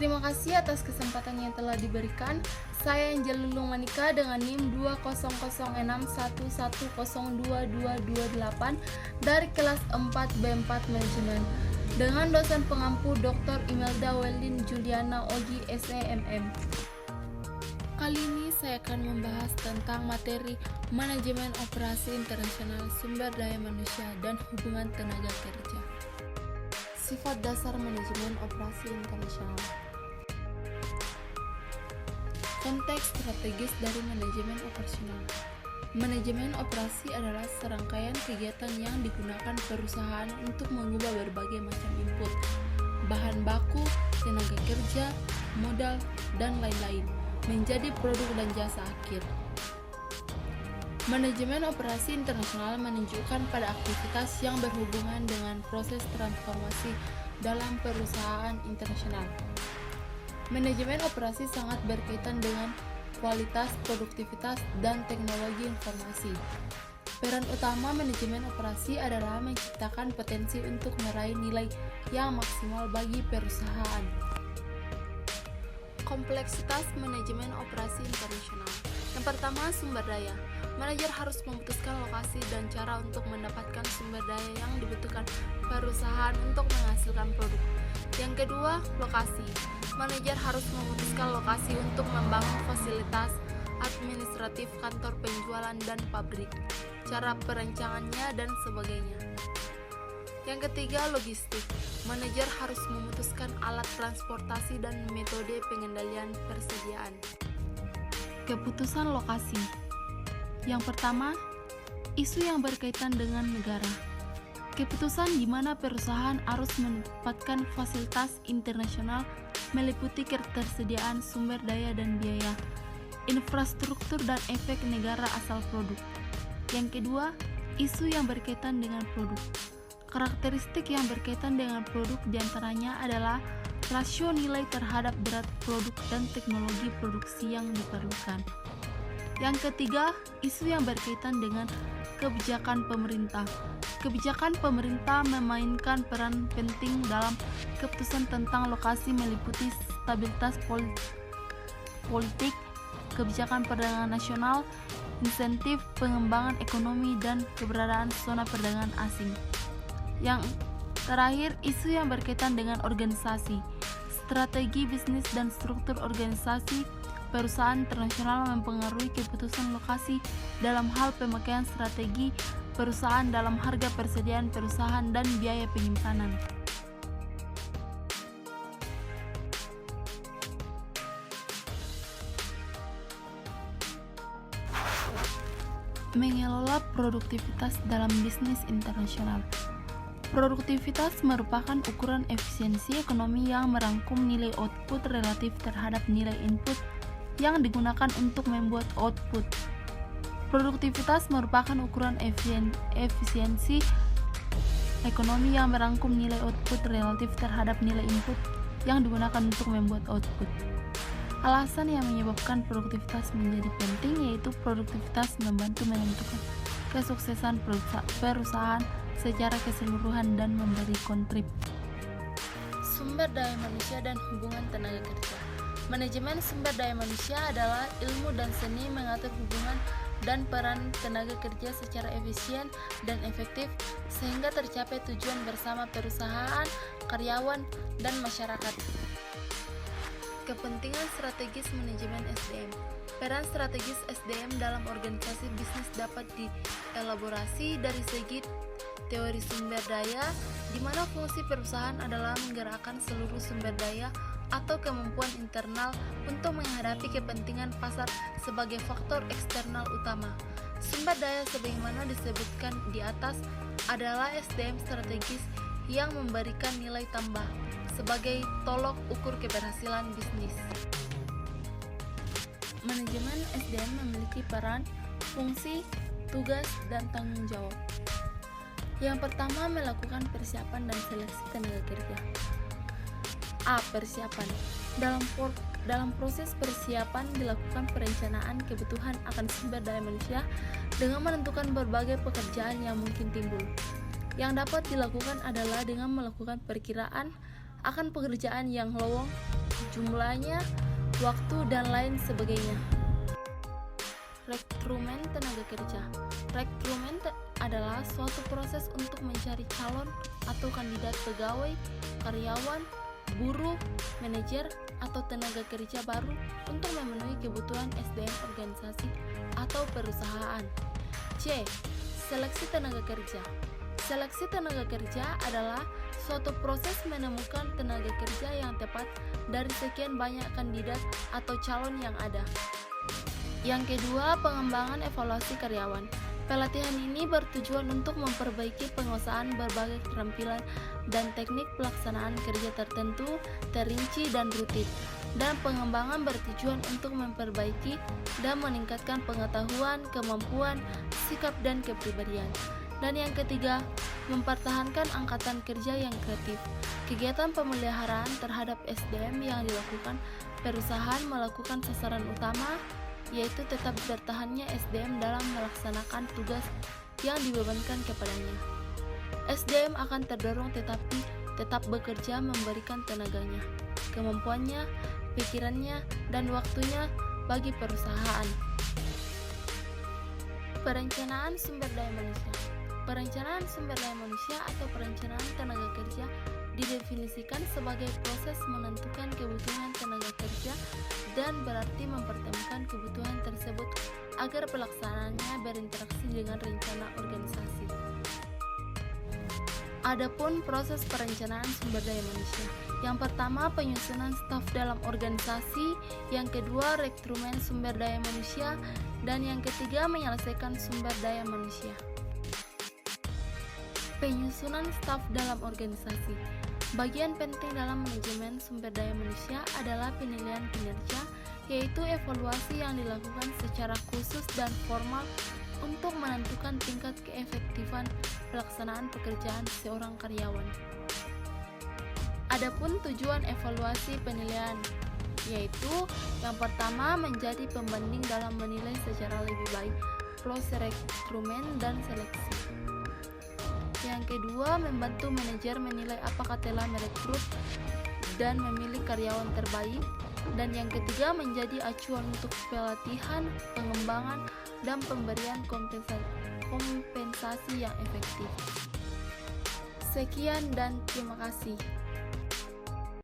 Terima kasih atas kesempatan yang telah diberikan. Saya Angel Lulung Manika dengan NIM 20061102228 dari kelas 4 B4 Manajemen dengan dosen pengampu Dr. Imelda Welin Juliana Ogi SEMM. Kali ini saya akan membahas tentang materi Manajemen Operasi Internasional Sumber Daya Manusia dan Hubungan Tenaga Kerja. Sifat dasar manajemen operasi internasional. Konteks strategis dari manajemen operasional. Manajemen operasi adalah serangkaian kegiatan yang digunakan perusahaan untuk mengubah berbagai macam input, bahan baku, tenaga kerja, modal, dan lain-lain menjadi produk dan jasa akhir. Manajemen operasi internasional menunjukkan pada aktivitas yang berhubungan dengan proses transformasi dalam perusahaan internasional. Manajemen operasi sangat berkaitan dengan kualitas, produktivitas, dan teknologi informasi. Peran utama manajemen operasi adalah menciptakan potensi untuk meraih nilai yang maksimal bagi perusahaan. Kompleksitas manajemen operasi internasional. Yang pertama, sumber daya. Manajer harus memutuskan lokasi dan cara untuk mendapatkan sumber daya yang dibutuhkan perusahaan untuk menghasilkan produk. Yang kedua, lokasi. Manajer harus memutuskan lokasi untuk membangun fasilitas administratif, kantor penjualan, dan pabrik, cara perencangannya, dan sebagainya. Yang ketiga, logistik. Manajer harus memutuskan alat transportasi dan metode pengendalian persediaan. Keputusan lokasi. Yang pertama, isu yang berkaitan dengan negara. Keputusan di mana perusahaan harus mendapatkan fasilitas internasional meliputi ketersediaan sumber daya dan biaya, infrastruktur dan efek negara asal produk. Yang kedua, isu yang berkaitan dengan produk. Karakteristik yang berkaitan dengan produk diantaranya adalah rasio nilai terhadap berat produk dan teknologi produksi yang diperlukan. Yang ketiga, isu yang berkaitan dengan kebijakan pemerintah. Kebijakan pemerintah memainkan peran penting dalam keputusan tentang lokasi meliputi stabilitas politik, kebijakan perdagangan nasional, insentif pengembangan ekonomi, dan keberadaan zona perdagangan asing. Yang terakhir, isu yang berkaitan dengan organisasi, strategi bisnis dan struktur organisasi perusahaan internasional mempengaruhi keputusan lokasi dalam hal pemakaian strategi perusahaan dalam harga persediaan perusahaan dan biaya penyimpanan. Mengelola produktivitas dalam bisnis internasional. Produktivitas merupakan ukuran efisiensi ekonomi yang merangkum nilai output relatif terhadap nilai input yang digunakan untuk membuat output. Produktivitas merupakan ukuran efisiensi ekonomi yang merangkum nilai output relatif terhadap nilai input yang digunakan untuk membuat output. Alasan yang menyebabkan produktivitas menjadi penting yaitu produktivitas membantu menentukan kesuksesan perusahaan secara keseluruhan dan memberi kontribusi. Sumber daya manusia dan hubungan tenaga kerja. Manajemen sumber daya manusia adalah ilmu dan seni mengatur hubungan dan peran tenaga kerja secara efisien dan efektif sehingga tercapai tujuan bersama perusahaan, karyawan, dan masyarakat. Kepentingan strategis manajemen SDM. Peran strategis SDM dalam organisasi bisnis dapat dielaborasi dari segi teori sumber daya, di mana fungsi perusahaan adalah menggerakkan seluruh sumber daya atau kemampuan internal untuk menghadapi kepentingan pasar sebagai faktor eksternal utama. Sumber daya sebagaimana disebutkan di atas adalah SDM strategis yang memberikan nilai tambah sebagai tolok ukur keberhasilan bisnis. Manajemen SDM memiliki peran, fungsi, tugas, dan tanggung jawab. Yang pertama, melakukan persiapan dan seleksi tenaga kerja. A. Persiapan. Dalam proses persiapan dilakukan perencanaan kebutuhan akan sumber daya manusia dengan menentukan berbagai pekerjaan yang mungkin timbul. Yang dapat dilakukan adalah dengan melakukan perkiraan akan pekerjaan yang lowong jumlahnya, waktu, dan lain sebagainya. Rekrutmen tenaga kerja. Rekrutmen adalah suatu proses untuk mencari calon atau kandidat pegawai, karyawan, buruh, manajer, atau tenaga kerja baru untuk memenuhi kebutuhan SDM organisasi atau perusahaan. C. Seleksi tenaga kerja. Seleksi tenaga kerja adalah suatu proses menemukan tenaga kerja yang tepat dari sekian banyak kandidat atau calon yang ada. Yang kedua, pengembangan evaluasi karyawan. Pelatihan ini bertujuan untuk memperbaiki penguasaan berbagai keterampilan dan teknik pelaksanaan kerja tertentu, terinci dan rutin. Dan pengembangan bertujuan untuk memperbaiki dan meningkatkan pengetahuan, kemampuan, sikap dan kepribadian. Dan yang ketiga, mempertahankan angkatan kerja yang kreatif. Kegiatan pemeliharaan terhadap SDM yang dilakukan perusahaan melakukan sasaran utama, yaitu tetap bertahannya SDM dalam melaksanakan tugas yang dibebankan kepadanya. SDM akan terdorong tetapi tetap bekerja memberikan tenaganya, kemampuannya, pikirannya, dan waktunya bagi perusahaan. Perencanaan sumber daya manusia. Perencanaan sumber daya manusia atau perencanaan tenaga kerja didefinisikan sebagai proses menentukan kebutuhan tenaga kerja dan berarti mempertemukan kebutuhan tersebut agar pelaksanaannya berinteraksi dengan rencana organisasi. Adapun proses perencanaan sumber daya manusia. Yang pertama, penyusunan staf dalam organisasi, yang kedua, rekrutmen sumber daya manusia, dan yang ketiga, menyelesaikan sumber daya manusia. Penyusunan staf dalam organisasi. Bagian penting dalam manajemen sumber daya manusia adalah penilaian kinerja, yaitu evaluasi yang dilakukan secara khusus dan formal untuk menentukan tingkat keefektifan pelaksanaan pekerjaan seorang karyawan. Adapun tujuan evaluasi penilaian, yaitu yang pertama menjadi pembanding dalam menilai secara lebih baik proses rekrutmen dan seleksi. Yang kedua, membantu manajer menilai apakah telah merekrut dan memilih karyawan terbaik. Dan yang ketiga, menjadi acuan untuk pelatihan, pengembangan, dan pemberian kompensasi yang efektif. Sekian dan terima kasih.